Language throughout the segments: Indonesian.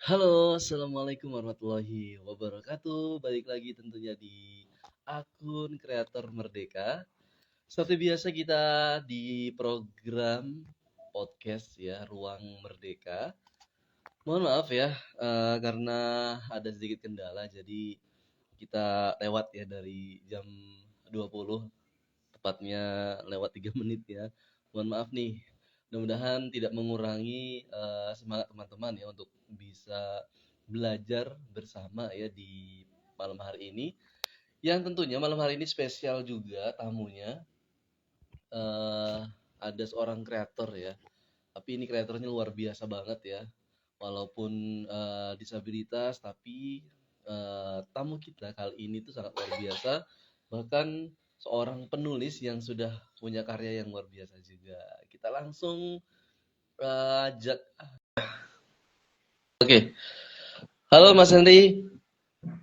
Halo, assalamualaikum warahmatullahi wabarakatuh. Balik lagi tentunya di akun kreator Merdeka. Seperti biasa kita di program podcast ya, Ruang Merdeka. Mohon maaf ya, karena ada sedikit kendala, jadi kita lewat ya dari jam 20, tepatnya lewat 3 menit ya. Mohon maaf nih. Mudah-mudahan tidak mengurangi semangat teman-teman ya untuk bisa belajar bersama ya di malam hari ini. Yang tentunya malam hari ini spesial juga tamunya. eh ada seorang kreator ya. Tapi ini kreatornya luar biasa banget ya. Walaupun disabilitas, tapi tamu kita kali ini tuh sangat luar biasa. Bahkan seorang penulis yang sudah punya karya yang luar biasa juga. Kita langsung ajak. Oke, halo Mas Henry,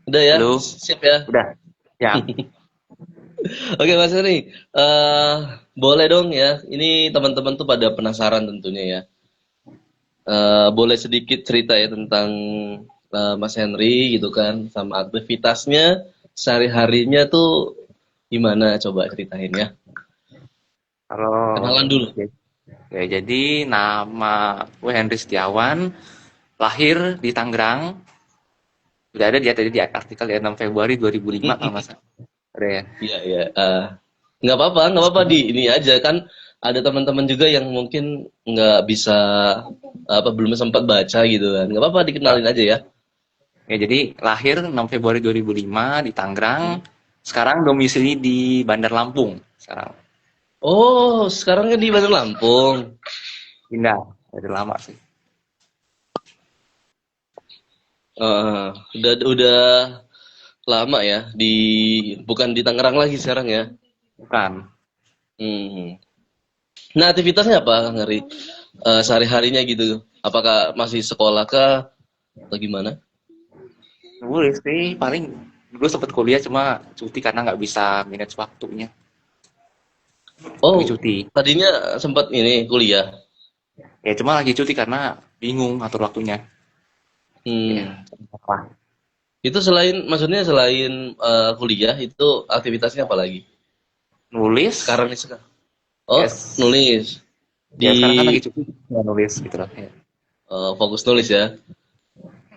udah ya, Halo, siap ya? udah siap. Oke Mas Henry, boleh dong ya. Ini teman-teman tuh pada penasaran tentunya ya. Boleh sedikit cerita ya tentang Mas Henry gitu kan, sama aktivitasnya sehari-harinya tuh gimana? Coba ceritain ya. Kalau Kenalan dulu. jadi nama gue Henry Setiawan, lahir di Tangerang. Udah ada dia tadi di artikel ya 6 Februari 2005 kalau nggak salah. Ada ya. Iya iya. Nggak apa-apa, nggak apa-apa di ini aja kan. Ada teman-teman juga yang mungkin nggak bisa apa belum sempat baca gitu kan. Nggak apa-apa dikenalin aja ya. Ya, jadi lahir 6 Februari 2005 di Tangerang. Sekarang domisili di Bandar Lampung. Sekarang Oh, sekarang kan di Bandar Lampung. pindah dari lama sih. Eh, udah lama ya di bukan di Tangerang lagi sekarang ya. Bukan. Hmm. Nah, aktivitasnya apa, Kang Heri? Sehari-harinya gitu. Apakah masih sekolah kah atau gimana? Boleh sih, paling dulu sempet kuliah cuma cuti karena nggak bisa manage waktunya. Lagi Oh, cuti. tadinya sempat ini kuliah. Ya cuma lagi cuti karena bingung atur waktunya. Ya, Hmm. apa? Itu selain maksudnya selain kuliah itu aktivitasnya apa lagi? Nulis, Sekarang nih sekarang. Oh, yes. nulis Ya di sekarang kan lagi cuti, ya nulis gitu loh. Ya. fokus nulis ya.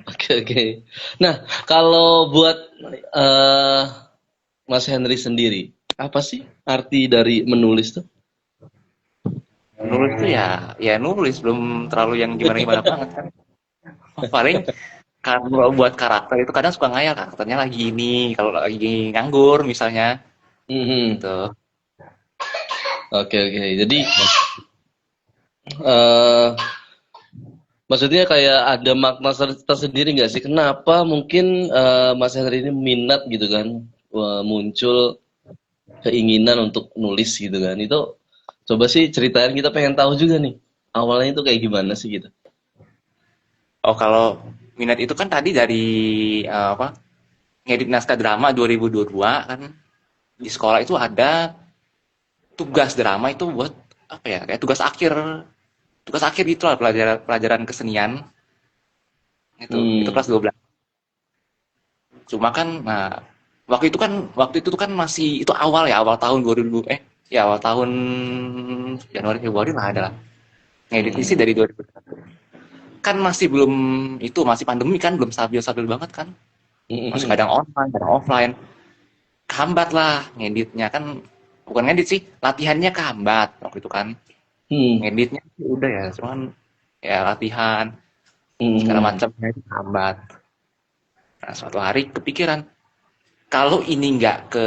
Oke oke. Nah, kalau buat eh Mas Henry sendiri, apa sih arti dari menulis tuh? Nulis tuh ya, ya nulis belum terlalu yang gimana-gimana banget kan. Paling kalau buat karakter itu kadang suka ngayal karakternya lagi ini, kalau lagi nganggur misalnya Mhm. gitu. Oke oke. Jadi eh maksudnya kayak ada makna tersendiri nggak sih? Kenapa mungkin Mas Henry ini minat gitu kan, muncul keinginan untuk nulis gitu kan? Itu coba sih ceritain, kita pengen tahu juga nih. Awalnya itu kayak gimana sih gitu? Oh kalau minat itu kan tadi dari apa? Ngedit naskah drama 2022 kan di sekolah itu ada tugas drama itu buat apa ya? Kayak tugas akhir gitu lah pelajaran pelajaran kesenian itu Hmm. kelas 12. Cuma kan, nah, waktu itu tuh kan masih itu awal ya, awal tahun 2000 ya awal tahun Januari Februari lah ada lah. Ngeditnya sih Hmm. dari 2001. Kan masih belum itu masih pandemi kan, belum stabil-stabil banget kan. Masih Hmm. kadang online, kadang offline. Kehambat lah ngeditnya kan bukan ngedit sih, latihannya kehambat waktu itu kan. Hmm. Ngeditnya sih udah ya, cuman ya latihan segala Hmm. macamnya itu kehambat. Nah, suatu hari kepikiran kalau ini nggak ke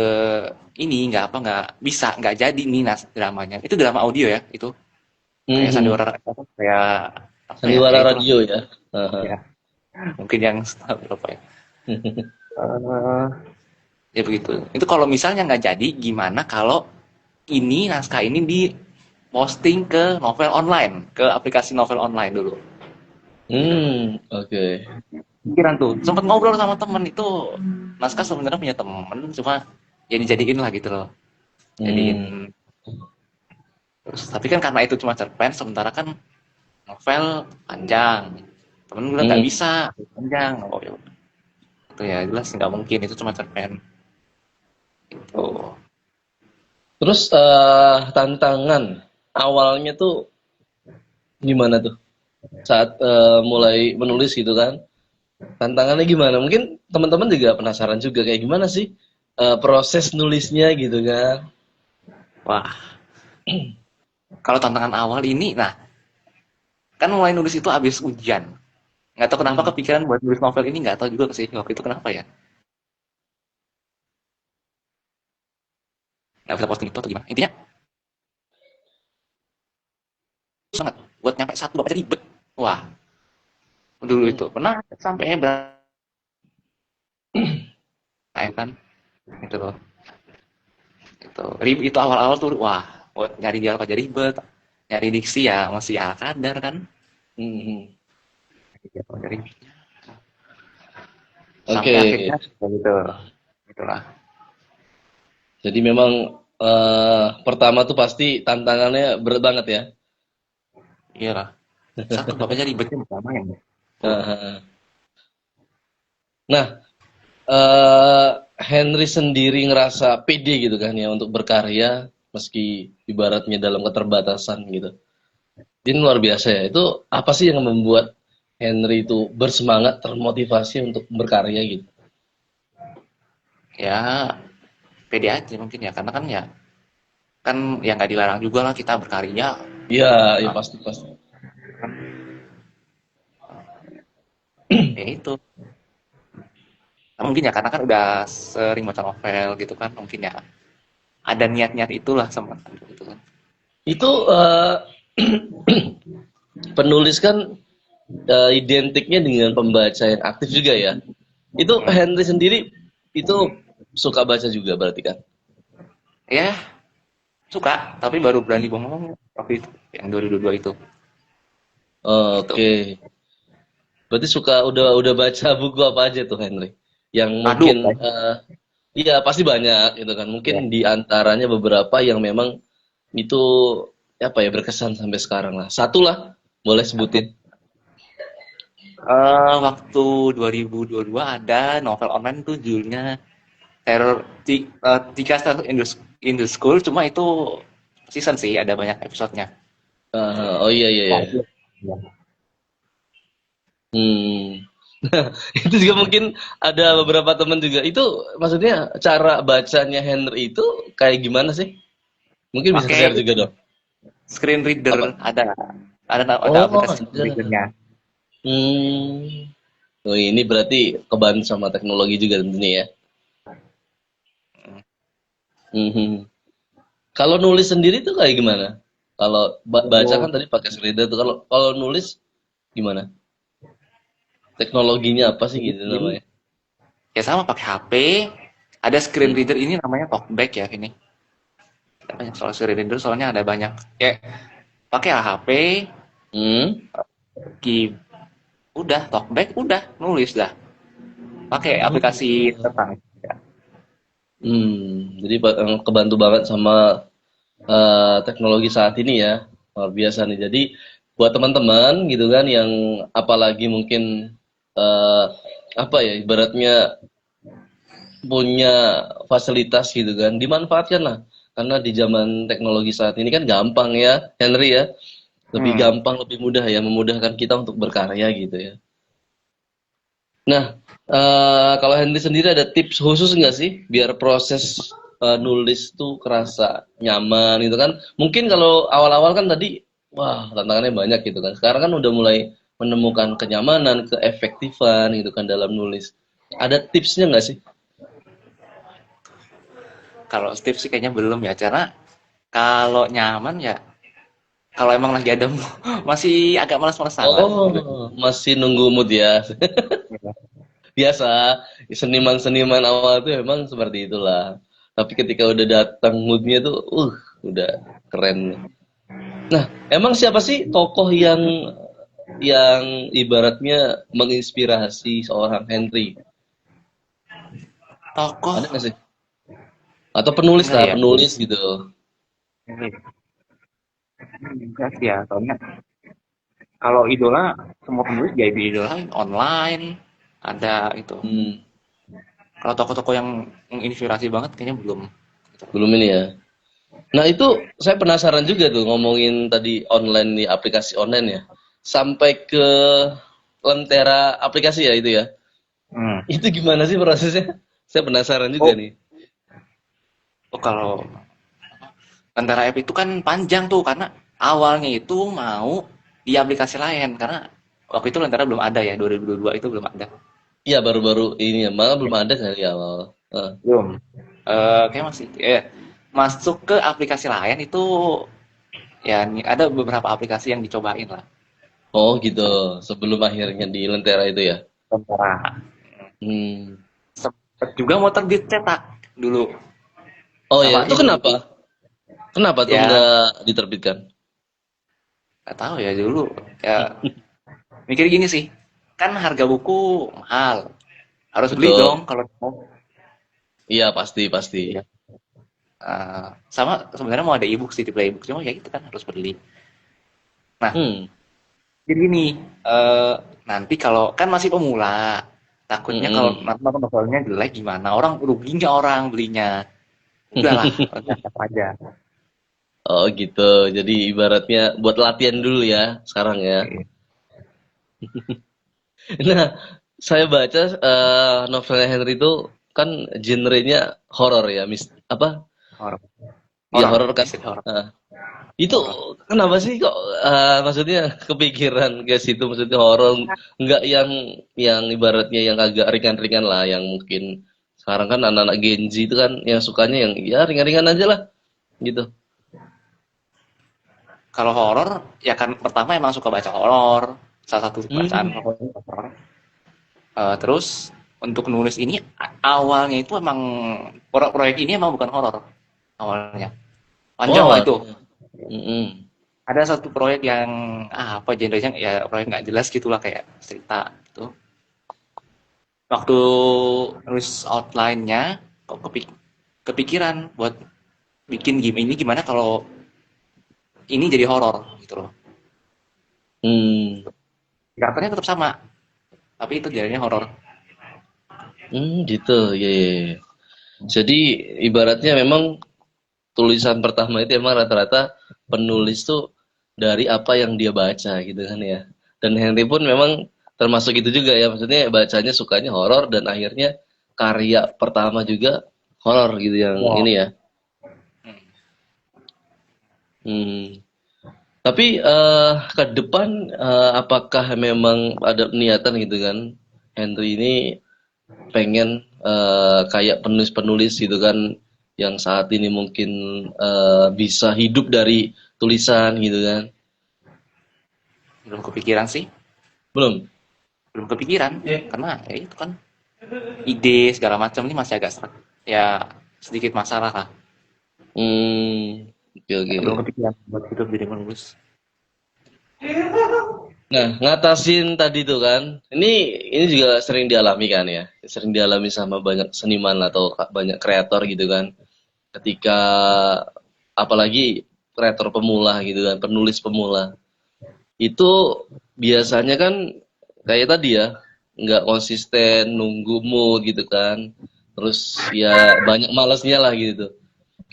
ini nggak apa nggak bisa nggak jadi nih dramanya itu drama audio ya itu kayak Hmm. sandiwara kayak apa ya Sandiwara kayak itulah radio ya. Aha. ya mungkin yang apa ya. Eh, ya begitu itu kalau misalnya nggak jadi gimana kalau ini naskah ini di posting ke novel online ke aplikasi novel online dulu gitu Oke. pikiran tuh sempet ngobrol sama temen itu naskah sebenarnya punya temen cuma ya dijadiin lah gitu loh Hmm. jadiin terus tapi kan karena itu cuma cerpen sementara kan novel panjang temen gue bilang nggak Hmm. bisa panjang. Oh ya udah. Itu ya jelas nggak mungkin, itu cuma cerpen itu. Terus tantangan awalnya tuh gimana tuh saat mulai menulis gitu kan? Tantangannya gimana? Mungkin teman-teman juga penasaran juga kayak gimana sih proses nulisnya gitu kan? Wah, kalau tantangan awal ini, nah kan mulai nulis itu abis ujian. Nggak tahu kenapa Hmm. kepikiran buat nulis novel ini, nggak tahu juga sih waktu itu kenapa ya. Nggak bisa posting itu atau gimana. Intinya sangat buat nyampe satu baca ribet. Wah, dulu Hmm. itu pernah sampai berapa kan? Itu loh. Itu awal-awal tuh wah, buat nyari dialog aja ribet. Nyari diksi ya masih ala kadar kan. Hmm. Nyari dialog aja ribet. Sampai Oke. akhirnya ya gitu. Itulah. Jadi memang pertama tuh pasti tantangannya berat banget ya. Iyalah. Satu bab aja ribetnya bukan main. Tuh. Nah, nah, Henry sendiri ngerasa pede gitu kan ya untuk berkarya meski ibaratnya dalam keterbatasan gitu. Ini luar biasa ya. Itu apa sih yang membuat Henry itu bersemangat, termotivasi untuk berkarya gitu? Ya pede aja mungkin ya karena kan ya nggak dilarang juga lah kita berkarya. Iya, ya Nah, pasti pasti. ya itu. Nah, mungkin ya karena kan udah sering baca novel gitu kan mungkin ya ada niat-niat itulah sama gitu kan. Itu penulis kan identiknya dengan pembaca yang aktif juga ya. Itu Hmm. Henry sendiri itu suka baca juga berarti kan? Ya suka tapi baru berani ngomong waktu itu yang 2022 itu gitu. Oke. Berarti suka udah baca buku apa aja tuh Henry? Yang Aduh mungkin iya pasti banyak gitu kan. Mungkin ya. di antaranya beberapa yang memang itu apa ya berkesan sampai sekarang lah. Satu lah, boleh Satu sebutin. waktu 2022 ada novel online tuh judulnya Terror Tiga Stars in the School, cuma itu season sih, ada banyak episodenya. Oh iya iya Nah, iya. itu. Ya. Hmm. Itu juga mungkin ada beberapa teman juga. Itu maksudnya cara bacanya Henry itu kayak gimana sih? Mungkin bisa Pakai share juga dong. screen Apa? reader, ada Oh, aplikasi screen ada. readernya. Hmm. Oh, ini berarti kebantu sama teknologi juga tentunya ya. Mhm. Kalau nulis sendiri tuh kayak gimana? Kalau baca kan Oh, tadi pakai reader tuh. Kalau kalau nulis gimana? Teknologinya apa sih gitu jadi namanya? ya sama pakai HP, ada screen Hmm. reader ini namanya Talkback ya ini. Ada banyak soal screen reader soalnya ada banyak. Ya pakai HP, Hmm. ki udah Talkback, udah nulis dah. Pakai aplikasi Oh. tentang. Jadi kebantu banget sama teknologi saat ini ya. Luar biasa nih. Jadi buat teman-teman gitu kan yang apalagi mungkin eh, apa ya ibaratnya punya fasilitas gitu kan, dimanfaatkan lah. Karena di zaman teknologi saat ini kan gampang ya, Henry ya. Lebih Hmm. gampang, lebih mudah ya, memudahkan kita untuk berkarya gitu ya. Nah, kalau Henry sendiri ada tips khusus nggak sih biar proses nulis tuh kerasa nyaman gitu kan? Mungkin kalau awal-awal kan tadi, wah tantangannya banyak gitu kan. Sekarang kan udah mulai menemukan kenyamanan, keefektifan gitu kan dalam nulis. Ada tipsnya nggak sih? Kalau Steve sih kayaknya belum ya, karena kalau nyaman ya, kalau emang lagi ada masih agak malas-malasan lah. Oh, masih nunggu mood ya. Biasa, seniman-seniman awal tuh emang seperti itulah. Tapi ketika udah datang moodnya tuh, udah keren. Nah, emang siapa sih tokoh yang ibaratnya menginspirasi seorang Henry? Tokoh Ada nggak sih? Atau penulis enggak lah, ya? penulis gitu. Enggak sih ya, soalnya Kalau idola, semua penulis jadi idola online, ada itu. Hmm, Kalau toko-toko yang menginspirasi banget kayaknya belum. Gitu. belum ini ya. Nah, itu saya penasaran juga tuh ngomongin tadi online nih, aplikasi online ya. Sampai ke Lentera aplikasi ya itu ya. Hmm. Itu gimana sih prosesnya? Saya penasaran juga Oh, nih. kalau Lentera App itu kan panjang tuh karena awalnya itu mau di aplikasi lain karena waktu itu Lentera belum ada ya 2022 itu belum ada. Iya, baru-baru ini ya, malah belum Ya, ada kali awal. Heeh. belum. Kayak masih masuk ke aplikasi lain itu ya ada beberapa aplikasi yang dicobain lah. Oh gitu, sebelum akhirnya di Lentera itu ya. Lentera. Hmm. Sempet juga mau terbit cetak dulu Oh ya, sama itu ini kenapa? Kenapa tuh ya nggak diterbitkan? nggak tahu ya dulu ya mikir gini sih kan harga buku mahal harus beli Betul. dong kalau mau. Iya, pasti, pasti. Iya. Sama sebenarnya mau ada ebook sih di playbook cuma ya itu kan harus beli. Nah Hmm. jadi gini eh, nanti kalau kan masih pemula takutnya kalau Mm-mm. nanti novelnya jelek gimana orang ruginya orang belinya udahlah udah aja. Oh gitu. Jadi ibaratnya buat latihan dulu ya sekarang ya. Nah, saya baca novelnya Henry itu kan genrenya horor ya, apa? Horor, Iya horor, horor kan. istilah horor, Nah, itu horor. kenapa sih kok maksudnya kepikiran ke situ maksudnya horor nggak yang ibaratnya yang agak ringan-ringan lah yang mungkin sekarang kan anak-anak Gen Z itu kan yang sukanya yang ya ringan-ringan aja lah gitu. Kalau horor ya kan pertama emang suka baca horor salah satu bacaan Hmm. favorit horor. Terus untuk nulis ini awalnya itu emang proyek ini emang bukan horor awalnya. Oh Panjang lah itu. awalnya. Mm-mm. Ada satu proyek yang apa genrenya ya proyek nggak jelas gitulah kayak cerita gitu. Waktu nulis outline-nya kok kepikiran buat bikin game ini gimana kalau ini jadi horor gitu loh. Hmm. Karakternya tetap sama, tapi itu jadinya horor. Gitu. Ya, ya, ya. Jadi ibaratnya memang tulisan pertama itu emang rata-rata penulis tuh dari apa yang dia baca gitu kan ya. Dan Henry pun memang termasuk itu juga ya, maksudnya bacanya sukanya horor dan akhirnya karya pertama juga horor gitu yang Wow. ini ya. Hmm. Tapi ke depan apakah memang ada niatan gitu kan Henry ini pengen kayak penulis-penulis gitu kan yang saat ini mungkin bisa hidup dari tulisan gitu kan. Belum kepikiran sih, Belum? belum kepikiran karena ya itu kan ide segala macam ini masih agak ya sedikit masalah lah. Hmm, oke oke. Belum kepikiran buat hidup jadi penulis. Nah, ngatasin tadi tuh kan, ini juga sering dialami kan ya, sering dialami sama banyak seniman atau banyak kreator gitu kan. Ketika apalagi kreator pemula gitu kan, penulis pemula. Itu biasanya kan kayak tadi ya, nggak konsisten, nunggu mood gitu kan. Terus ya banyak malesnya lah gitu.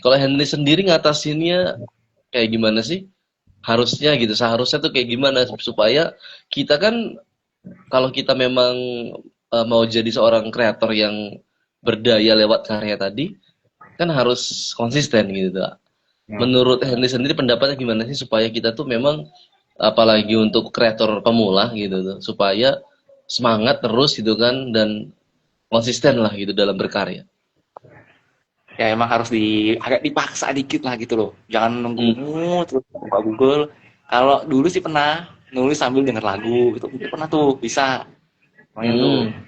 Kalau Henry sendiri ngatasinnya kayak gimana sih? Harusnya gitu, seharusnya tuh kayak gimana supaya kita kan kalau kita memang mau jadi seorang kreator yang berdaya lewat karya tadi, kan harus konsisten gitu. Hmm. Menurut Henry sendiri pendapatnya gimana sih supaya kita tuh memang apalagi untuk kreator pemula gitu tuh, supaya semangat terus gitu kan dan konsisten lah gitu dalam berkarya. Ya emang harus agak dipaksa dikit lah gitu loh. Jangan nunggu Hmm. terus buka Google. Kalau dulu sih pernah nulis sambil denger lagu itu pernah tuh bisa main tuh. Hmm.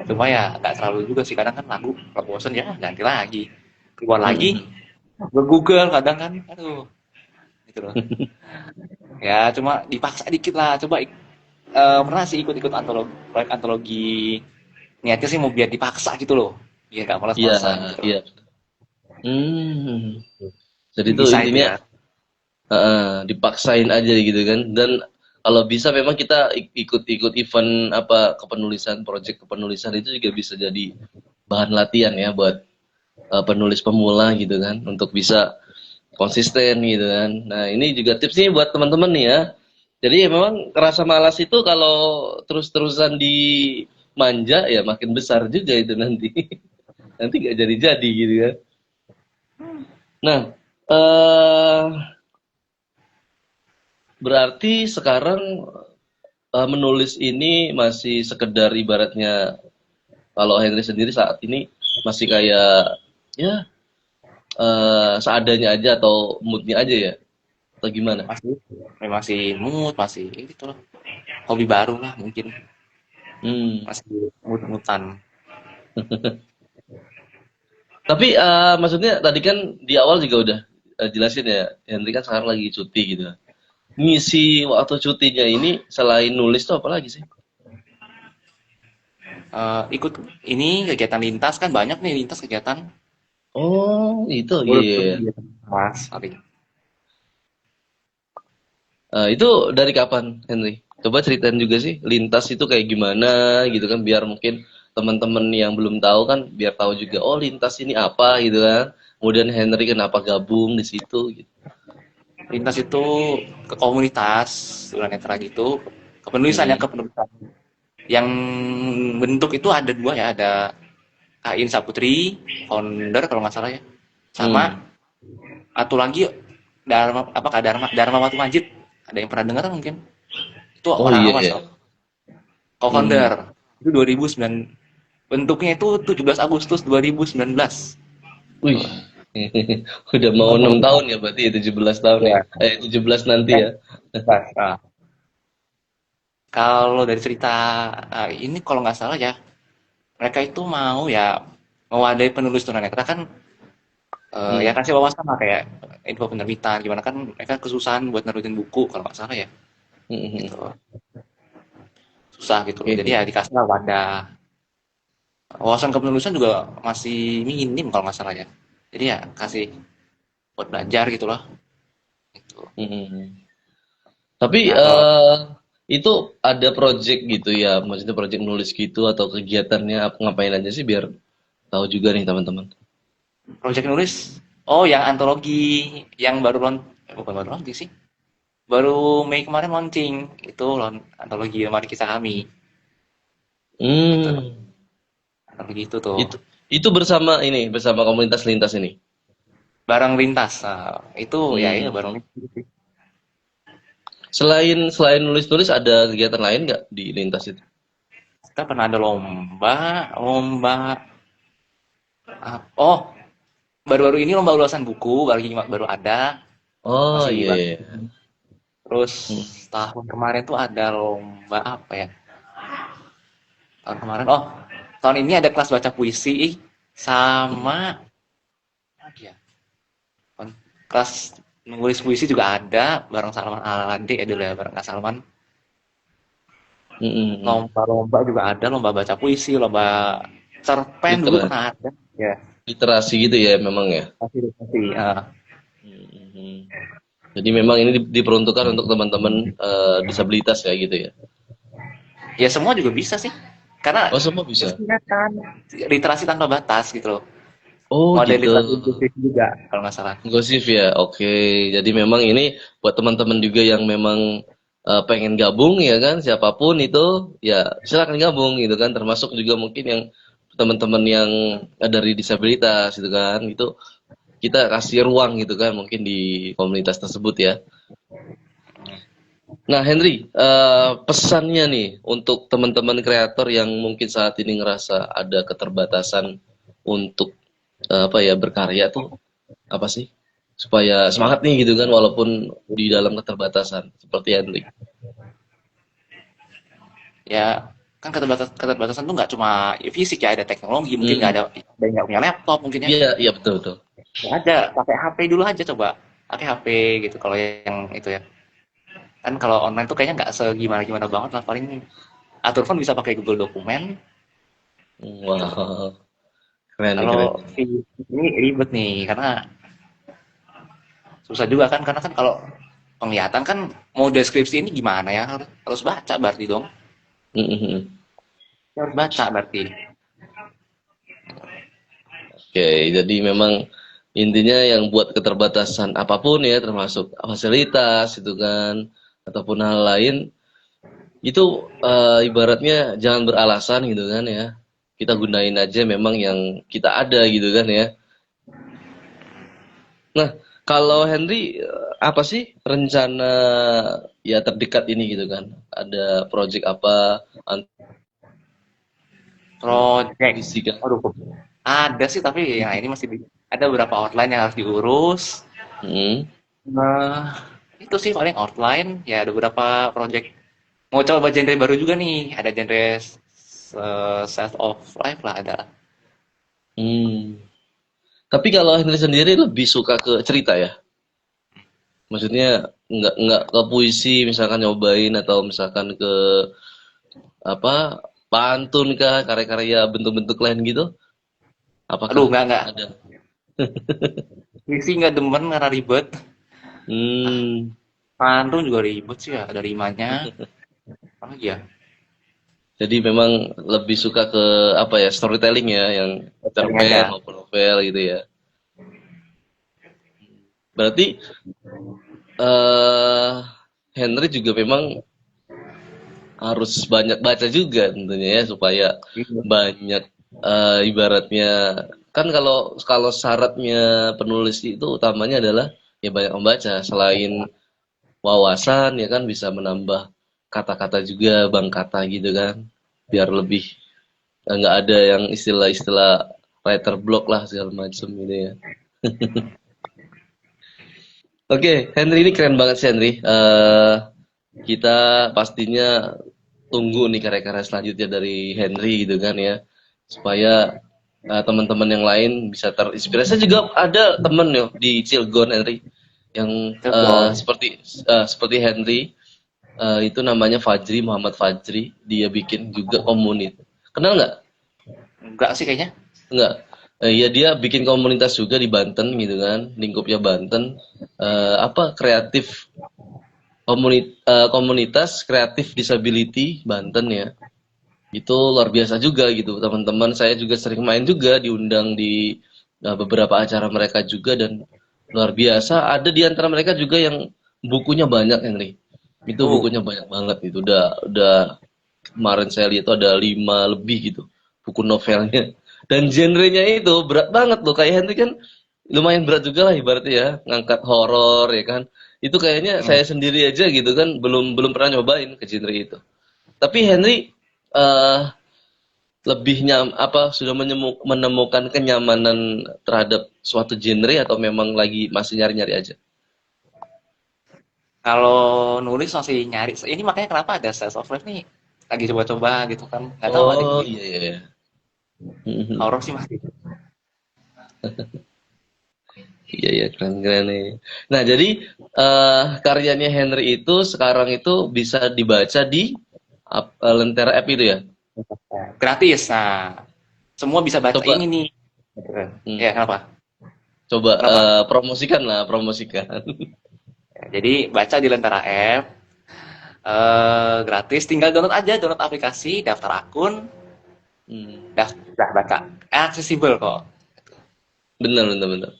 Cuma ya nggak terlalu juga sih kadang kan lagu kalau bosen ya ganti lagi keluar lagi Hmm. ke Google kadang kan aduh gitu loh. Ya cuma dipaksa dikit lah coba pernah sih ikut-ikut antologi proyek antologi niatnya sih mau biar dipaksa gitu loh biar gak Iya, malas-malasan gitu loh. iya. Hmm. Jadi Ini tuh bisa itu intinya ya dipaksain aja gitu kan. Dan kalau bisa memang kita ikut-ikut event apa kepenulisan, project kepenulisan itu juga bisa jadi bahan latihan ya buat penulis pemula gitu kan untuk bisa konsisten gitu kan. Nah, ini juga tips nih buat teman-teman nih ya. Jadi ya memang rasa malas itu kalau terus-terusan dimanja ya makin besar juga itu nanti. Nanti nggak jadi-jadi gitu kan. Nah, eh berarti sekarang menulis ini masih sekedar ibaratnya kalau Henry sendiri saat ini masih kayak ya seadanya aja atau moodnya aja ya atau gimana? Masih masih mood, masih gitu loh. Hobi baru lah mungkin. Hmm. Masih mood-moodan. Tapi maksudnya tadi kan di awal juga udah jelasin ya, Henry kan sekarang lagi cuti gitu. Ngisi waktu cutinya ini selain nulis tuh apa lagi sih? Ikut ini kegiatan lintas kan banyak nih lintas kegiatan. Oh, itu iya. Menurut Iya, iya. kegiatan kelas paling. Itu dari kapan, Henry? Coba ceritain juga sih, lintas itu kayak gimana gitu kan, biar mungkin teman-teman yang belum tahu kan, biar tahu juga, oh lintas ini apa gitu kan. Kemudian Henry kenapa gabung di situ gitu. Lintas itu ke komunitas tunanetra gitu. Kepenulisan ya Mm-mm. kepenulisan. Yang bentuk itu ada dua ya, ada Kain Saputri, founder kalau nggak salah ya. Sama Hmm. satu lagi Dharma apakah Dharma Dharma Watu Majid. Ada yang pernah dengar mungkin? Itu Oh orang iya awas ya. loh. Co-founder. Hmm. Itu 2009. Bentuknya itu 17 Agustus 2019. Wih, udah mau 6 tahun ya berarti ya 17 tahun nih. Ya, 17 nanti ya. ya. Nah, kalau dari cerita ini kalau nggak salah ya, mereka itu mau ya mewadahi penulis tunanetra kan ya Hmm. kasih wawasan lah kayak info penerbitan gimana kan mereka kesusahan buat nerbitin buku kalau nggak salah ya Hmm, hmm, gitu hmm. susah gitu loh jadi ya Oke. dikasih lah wadah wawasan kepenulisan juga masih minim kalau nggak salah ya jadi ya kasih buat belajar gitu loh gitu. Hmm, hmm, hmm. Tapi Nah kalau itu ada project gitu ya, maksudnya project nulis gitu atau kegiatannya apa ngapain aja sih biar tahu juga nih teman-teman. project nulis oh yang antologi yang baru bukan baru launching sih baru Mei kemarin launching itu antologi Mari Kisah Kami itu Hmm. antologi itu tuh Itu bersama ini, bersama komunitas lintas ini. barang lintas nah, itu ya Hmm. ya barang lintas. Selain nulis-nulis ada kegiatan lain nggak di lintas itu? Kita pernah ada lomba oh baru-baru ini lomba ulasan buku baru ada Oh masih iya, baru. iya. Terus Hmm. tahun kemarin tuh ada lomba apa ya? Tahun kemarin tahun ini ada kelas baca puisi sama apa ya? Kelas nulis puisi juga ada bareng Salman Alandi ya dulu ya bareng Kak Salman. Hmm, hmm, hmm. Lomba-lomba juga ada, lomba baca puisi, lomba cerpen dulu Literat, pernah ada. Ya, literasi gitu ya memang ya. pasti. Hmm, hmm, hmm. Jadi memang ini diperuntukkan untuk teman-teman disabilitas kayak gitu ya. Ya semua juga bisa sih. Karena Oh semua bisa. itu kan literasi tanpa batas gitu loh. Oh Model gitu. literasi inklusif juga kalau nggak salah. Inklusif ya. Oke. Jadi memang ini buat teman-teman juga yang memang pengen gabung ya kan, siapapun itu ya silakan gabung gitu kan. Termasuk juga mungkin yang teman-teman yang dari disabilitas gitu kan. Itu kita kasih ruang gitu kan mungkin di komunitas tersebut ya. Nah, Henry, pesannya nih untuk teman-teman kreator yang mungkin saat ini ngerasa ada keterbatasan untuk apa ya berkarya tuh apa sih? Supaya semangat nih gitu kan walaupun di dalam keterbatasan seperti Henry. Ya kan keterbatasan tuh nggak cuma ya, fisik ya ada teknologi mungkin nggak Hmm, ada yang nggak punya laptop mungkin ya iya iya betul betul. nggak ada pakai HP dulu aja coba pakai HP gitu kalau yang itu ya kan kalau online tuh kayaknya nggak segimana gimana banget lah paling atur pun bisa pakai Google Dokumen gitu Wah, keren nih kalau keren. ini ribet nih karena susah juga kan karena kan kalau penglihatan kan mau deskripsi ini gimana ya, harus baca berarti dong. Mhm. Harus baca berarti. Oke, jadi memang intinya yang buat keterbatasan apapun ya, termasuk fasilitas itu kan, ataupun hal lain, itu ibaratnya jangan beralasan gitu kan ya. Kita gunain aja memang yang kita ada gitu kan ya. Nah, kalau Henry apa sih rencana ya terdekat ini gitu kan? Ada project apa, Project. visi kan? Waduh, ada sih tapi ya ini masih ada beberapa outline yang harus diurus. Hmm. Nah, itu sih paling outline ya, ada beberapa project. Mau coba genre baru juga nih, ada genre self of life lah ada. Hmm. Tapi kalau Henry sendiri lebih suka ke cerita ya? Maksudnya nggak ke puisi misalkan nyobain atau misalkan ke apa pantun kah karya-karya bentuk-bentuk lain gitu? Aduh, Apakah enggak. ada? Fiksi nggak demen karena ribet. Hmm. Pantun juga ribet sih ya, ada rimanya. Apa lagi ya? Jadi memang lebih suka ke apa ya storytelling ya yang Paling aja. cerpen maupun novel gitu ya. Berarti eh Henry juga memang harus banyak baca juga tentunya ya supaya banyak ibaratnya kan kalau kalau syaratnya penulis itu utamanya adalah ya banyak membaca selain wawasan ya kan bisa menambah kata-kata juga bang kata gitu kan biar lebih nggak ada yang istilah-istilah writer block lah segala macam gitu ya. Oke, Henry ini keren banget sih Henry. Kita pastinya tunggu nih karya-karya selanjutnya dari Henry gitu kan ya, supaya teman-teman yang lain bisa terinspirasi. Saya juga ada temen yo di Cilegon Henry yang Cilegon. seperti Henry itu namanya Fajri Muhammad Fajri. Dia bikin juga komunitas. Kenal nggak? Enggak sih kayaknya. Enggak. Ya dia bikin komunitas juga di Banten gitu kan, lingkupnya Banten. Apa kreatif komunitas kreatif disability Banten ya. Itu luar biasa juga gitu. Teman-teman saya juga sering main juga diundang di beberapa acara mereka juga dan luar biasa. Ada di antara mereka juga yang bukunya banyak Henry. Itu Uh, bukunya banyak banget itu. Udah kemarin saya lihat itu ada 5 lebih gitu buku novelnya. Dan genrenya itu berat banget loh. Kayak Henry kan lumayan berat juga lah ibaratnya ya, ngangkat horor ya kan. Itu kayaknya hmm. saya sendiri aja gitu kan belum belum pernah nyobain ke genre itu. Tapi Henry eh lebih apa sudah menemukan kenyamanan terhadap suatu genre atau memang lagi masih nyari-nyari aja? Kalau nulis masih nyari. Ini makanya kenapa ada Slice of Life nih. Lagi coba-coba gitu kan. Nggak tahu ada Oh gini. iya iya iya. Mhm. Horor sih masih. Iya iya keren-keren nih. Nah, jadi karyanya Henry itu sekarang itu bisa dibaca di Lentera app itu ya? Gratis. Nah, semua bisa baca Coba ini nih. hmm, Ya, kenapa? coba Kenapa? promosikan lah, promosikan. Ya, jadi baca di Lentera App. Gratis. Tinggal download aja. Download aplikasi. Daftar akun. Hmm, Dah baca. Accessible kok. bener bener bener.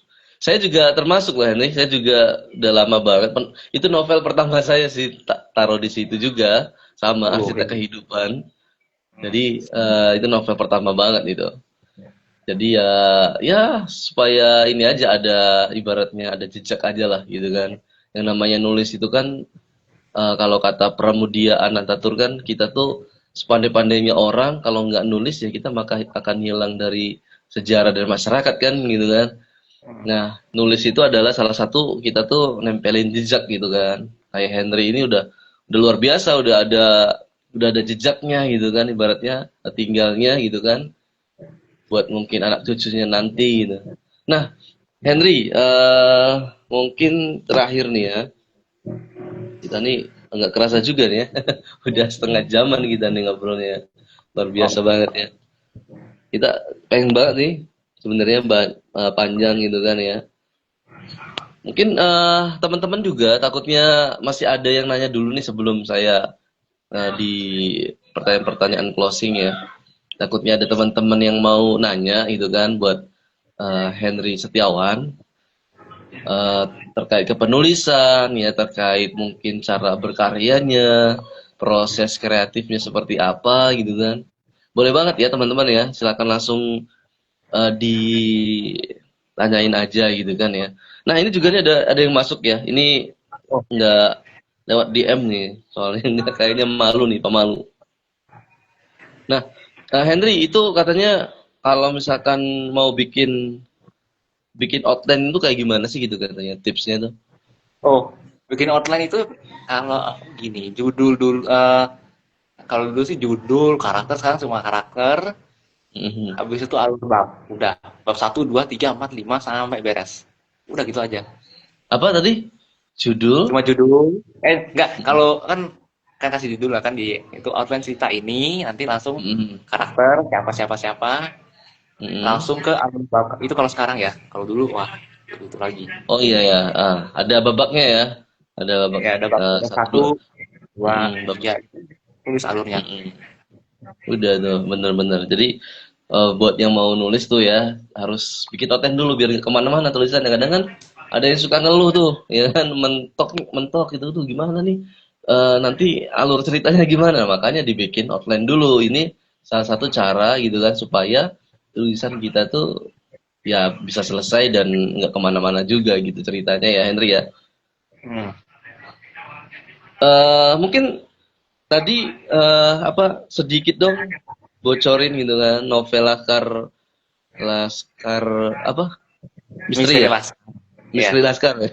Saya juga termasuk lah nih, saya juga udah lama banget. Itu novel pertama saya sih taruh di situ juga sama Arsitek Ini. Kehidupan. Jadi itu novel pertama banget itu. Jadi ya ya supaya ini aja ada ibaratnya ada jejak aja lah gitu kan. Yang namanya nulis itu kan kalau kata Pramudia Anantatur kan kita tuh sepandai-pandainya orang kalau nggak nulis ya kita maka akan hilang dari sejarah dan masyarakat kan gitu kan. Nah, nulis itu adalah salah satu kita tuh nempelin jejak gitu kan. Kayak Henry ini udah luar biasa, udah ada jejaknya gitu kan ibaratnya tinggalnya gitu kan buat mungkin anak cucunya nanti gitu. Nah, Henry mungkin terakhir nih ya. Kita nih nggak kerasa juga nih ya. Udah setengah jaman kita nih ngobrolnya. Luar biasa Oh, banget ya. Kita pengen banget nih sebenarnya panjang gitu kan ya. Mungkin teman-teman juga takutnya masih ada yang nanya dulu nih sebelum saya di pertanyaan-pertanyaan closing ya. Takutnya ada teman-teman yang mau nanya gitu kan buat Henry Setiawan eh, terkait kepenulisan ya, terkait mungkin cara berkaryanya, proses kreatifnya seperti apa gitu kan. Boleh banget ya teman-teman ya, silakan langsung ditanyain aja gitu kan ya. Nah ini juga nih ada yang masuk ya. Ini Oh, nggak lewat DM nih, soalnya nggak kayaknya malu nih, pemalu. Nah, Henry itu katanya kalau misalkan mau bikin bikin outline itu kayak gimana sih gitu katanya tipsnya tuh. oh, bikin outline itu kalau aku gini, judul dulu, kalau dulu sih judul, karakter, sekarang cuma karakter, Mhm. habis itu alur bab, udah. Bab 1, 2, 3, 4, 5 sampai beres. Udah gitu aja. Apa tadi? Judul? Cuma judul, enggak, kalau kan kasih judul lah kan di itu outline cerita ini, nanti langsung Mhm. karakter, siapa siapa siapa, Mhm. langsung ke alur bab. Itu kalau sekarang ya. Kalau dulu wah, itu lagi. Oh iya ya, ada babaknya ya. Ada babak Ya ada bab satu satu, dua. dua, Babak. tiga, tulis alurnya. Mhm. Udah tuh, bener-bener. Jadi buat yang mau nulis tuh ya harus bikin konten dulu biar nggak kemana-mana tulisannya. Kadang kan ada yang suka ngeluh tuh, ya kan mentok mentok itu tuh gimana nih. Nanti alur ceritanya gimana? Makanya dibikin outline dulu. Ini salah satu cara gitu kan supaya tulisan kita tuh ya bisa selesai dan nggak kemana-mana juga gitu ceritanya ya Henry ya. Hmm. Mungkin tadi apa sedikit dong bocorin gitu kan novel Laskar apa? Misteri Misteri ya? Las. Misteri Ya. Laskar ya.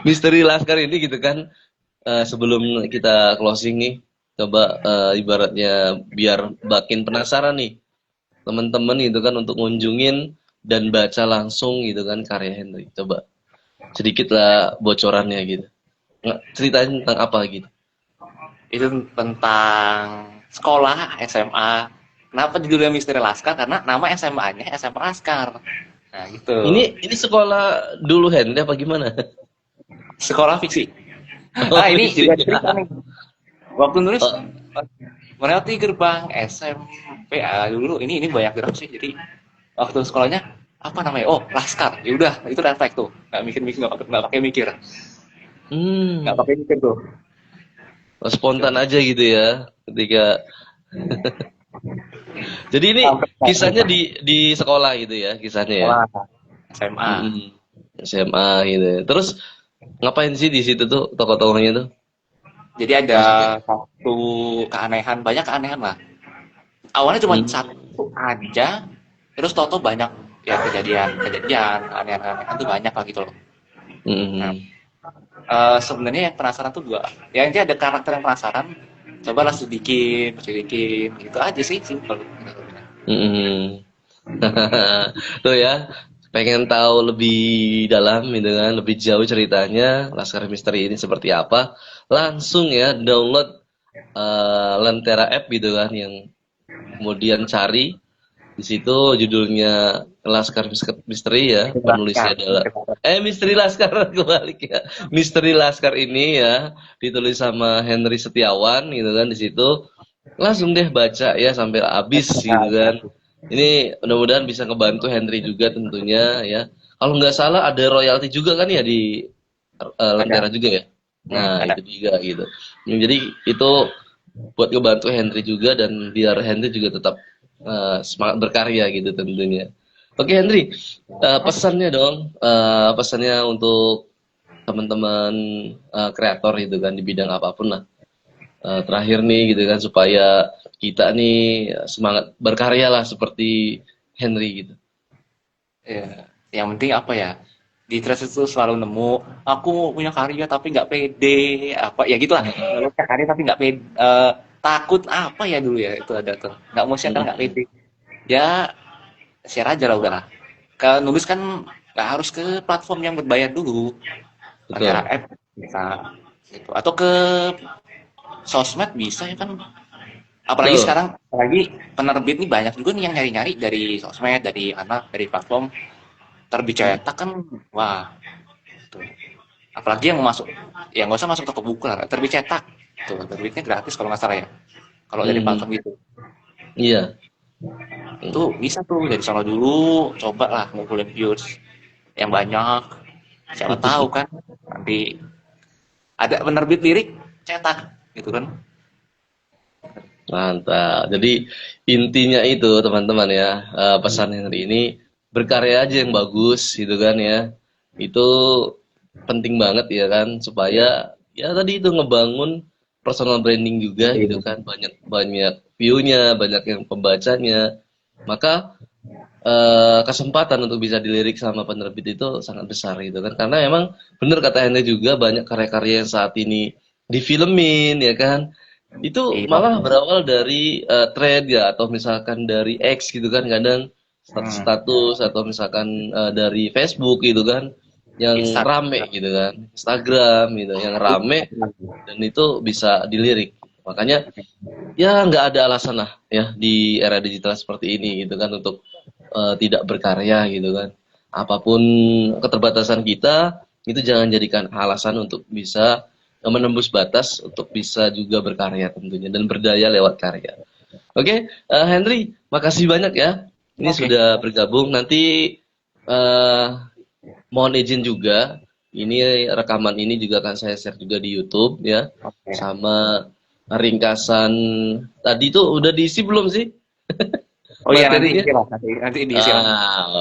Misteri Laskar ini gitu kan sebelum kita closing nih coba ibaratnya biar makin penasaran nih teman-teman gitu kan untuk ngunjungin dan baca langsung gitu kan karya Henry. Coba sedikit lah bocorannya gitu. Nggak, ceritain tentang apa gitu. Itu tentang sekolah SMA. Kenapa judulnya Misteri Laskar? Karena nama SMA-nya SMA Laskar. Nah, gitu. Ini sekolah dulu Henry apa gimana? Sekolah fiksi. Oh, Nah, ini fisik juga ya. cerita nih. Waktu nulis Oh, melewati gerbang SMP dulu ini banyak gerak sih. Jadi waktu sekolahnya apa namanya? Oh, Laskar. Ya udah, itu refleks tuh. Nggak mikir-mikir, nggak pakai mikir. Nggak hmm, pakai mikir tuh. spontan Gitu. aja gitu ya ketika. Jadi ini Sampai kisahnya di sekolah gitu ya, kisahnya ya. sekolah SMA. Mm-mm. SMA gitu ya. Terus ngapain sih di situ tuh tokoh-tokohnya tuh Jadi ada masuknya? satu keanehan, banyak keanehan lah. Awalnya cuma Hmm. satu aja, terus toto banyak ya kejadian aneh-aneh tuh banyak lah gitu loh. Nah, Mm-mm. sebenarnya yang penasaran tuh dua. Ya intinya ada karakter yang penasaran, cobalah selidikin gitu aja sih simple. Mm-mm. Tuh ya, pengen tahu lebih dalam gitu kan, lebih jauh ceritanya Laskar Misteri ini seperti apa, langsung ya download Lentera app gitu kan yang kemudian cari di situ judulnya Laskar Misteri ya, penulisnya Jelaskan. adalah Misteri Laskar kebalik ya. Misteri Laskar ini ya ditulis sama Henry Setiawan gitu kan di situ. Langsung deh baca ya sampai habis gitu kan. Ini mudah-mudahan bisa ngebantu Henry juga tentunya ya. Kalau nggak salah ada royalti juga kan ya di Ada. Lentera juga ya. Nah, Ada. itu juga gitu. Jadi itu buat ngebantu Henry juga dan biar Henry juga tetap semangat berkarya gitu tentunya. Oke Henry, pesannya dong, pesannya untuk teman-teman kreator gitu kan di bidang apapun lah. Terakhir nih gitu kan supaya kita nih semangat berkarya lah seperti Henry gitu. Ya, yang penting apa ya? Di Threads itu selalu nemu, aku mau punya karya tapi nggak pede, apa ya gitulah. Punya karya tapi nggak pede, takut apa ya dulu ya itu ada tuh. Nggak mau share karena nggak Mm-mm. pede. Ya share aja lah udahlah. Kalau nulis kan nggak harus ke platform yang berbayar dulu. Antara Betul. app bisa gitu. Atau ke sosmed bisa ya kan. Apalagi Betul. sekarang, apalagi penerbit nih banyak juga nih yang nyari-nyari dari sosmed, dari anak, dari platform terbit Mm. cetak kan, wah Tuh. Apalagi yang masuk, ya nggak usah masuk toko buku lah, terbit cetak. Tuh, terbitnya gratis kalau nggak salah ya. Kalau dari Mhm. platform gitu. Iya. Itu bisa tuh dari sana dulu, coba lah ngumpulin views yang banyak. Siapa tahu kan nanti ada penerbit lirik cetak gitu kan. Mantap. Jadi intinya itu teman-teman ya, pesan Henry ini berkarya aja yang bagus gitu kan ya. Itu penting banget ya kan supaya ya tadi itu ngebangun personal branding juga gitu kan. Banyak banyak view-nya, banyak yang pembacanya. Maka kesempatan untuk bisa dilirik sama penerbit itu sangat besar gitu kan. Karena emang bener kata Henry juga banyak karya-karya yang saat ini difilmin ya kan. Itu Iya. malah berawal dari thread ya atau misalkan dari X gitu kan kadang Hmm. status-status atau misalkan dari Facebook gitu kan yang Instagram. rame gitu kan Instagram gitu yang rame dan itu bisa dilirik makanya ya nggak ada alasan lah ya di era digital seperti ini gitu kan untuk tidak berkarya gitu kan apapun keterbatasan kita itu jangan jadikan alasan untuk bisa menembus batas untuk bisa juga berkarya tentunya dan berdaya lewat karya. Oke, Henry, makasih banyak ya. Ini Oke. sudah bergabung. Nanti eh, mohon izin juga. Ini rekaman ini juga akan saya share juga di YouTube ya. Oke. Sama ringkasan tadi tuh udah diisi belum sih Oh iya nanti materinya? isi lah, nanti diisi lah.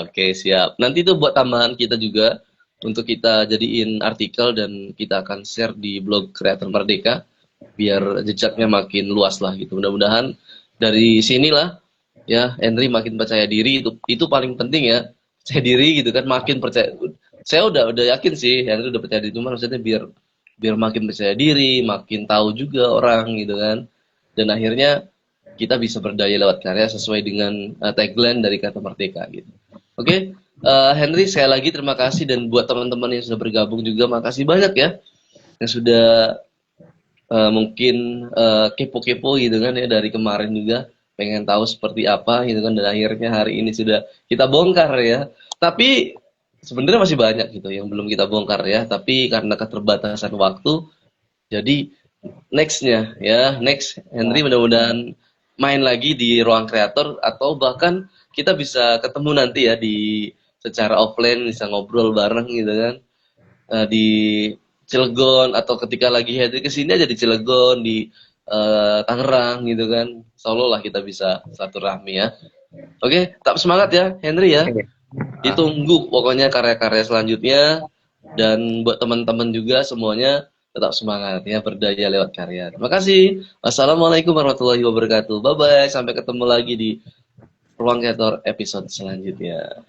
Oke, siap. Nanti itu buat tambahan kita juga untuk kita jadiin artikel dan kita akan share di blog Kreator Merdeka biar jejaknya makin luas lah gitu. Mudah-mudahan dari sinilah ya Henry makin percaya diri itu paling penting ya. Percaya diri gitu kan makin percaya. Saya udah yakin sih Henry udah percaya diri cuma maksudnya biar biar makin percaya diri, makin tahu juga orang gitu kan. Dan akhirnya kita bisa berdaya lewat karya sesuai dengan tagline dari kata merdeka gitu. Oke, Henry sekali lagi terima kasih dan buat teman-teman yang sudah bergabung juga makasih banyak ya yang sudah mungkin kepo-kepo gitu kan ya dari kemarin juga pengen tahu seperti apa gitu kan dan akhirnya hari ini sudah kita bongkar ya. Tapi sebenarnya masih banyak gitu yang belum kita bongkar ya. Tapi karena keterbatasan waktu, jadi nextnya ya next Henry mudah-mudahan main lagi di ruang kreator atau bahkan kita bisa ketemu nanti ya di secara offline bisa ngobrol bareng gitu kan di Cilegon atau ketika lagi Henry kesini aja di Cilegon di Tangerang gitu kan solo lah kita bisa satu rahmi ya oke tetap semangat ya Henry ya Oke. Ah, ditunggu pokoknya karya-karya selanjutnya dan buat teman-teman juga semuanya tetap semangat ya berdaya lewat karya. Terima kasih. Wassalamualaikum warahmatullahi wabarakatuh. Bye bye. Sampai ketemu lagi di Ruang Kreator episode selanjutnya.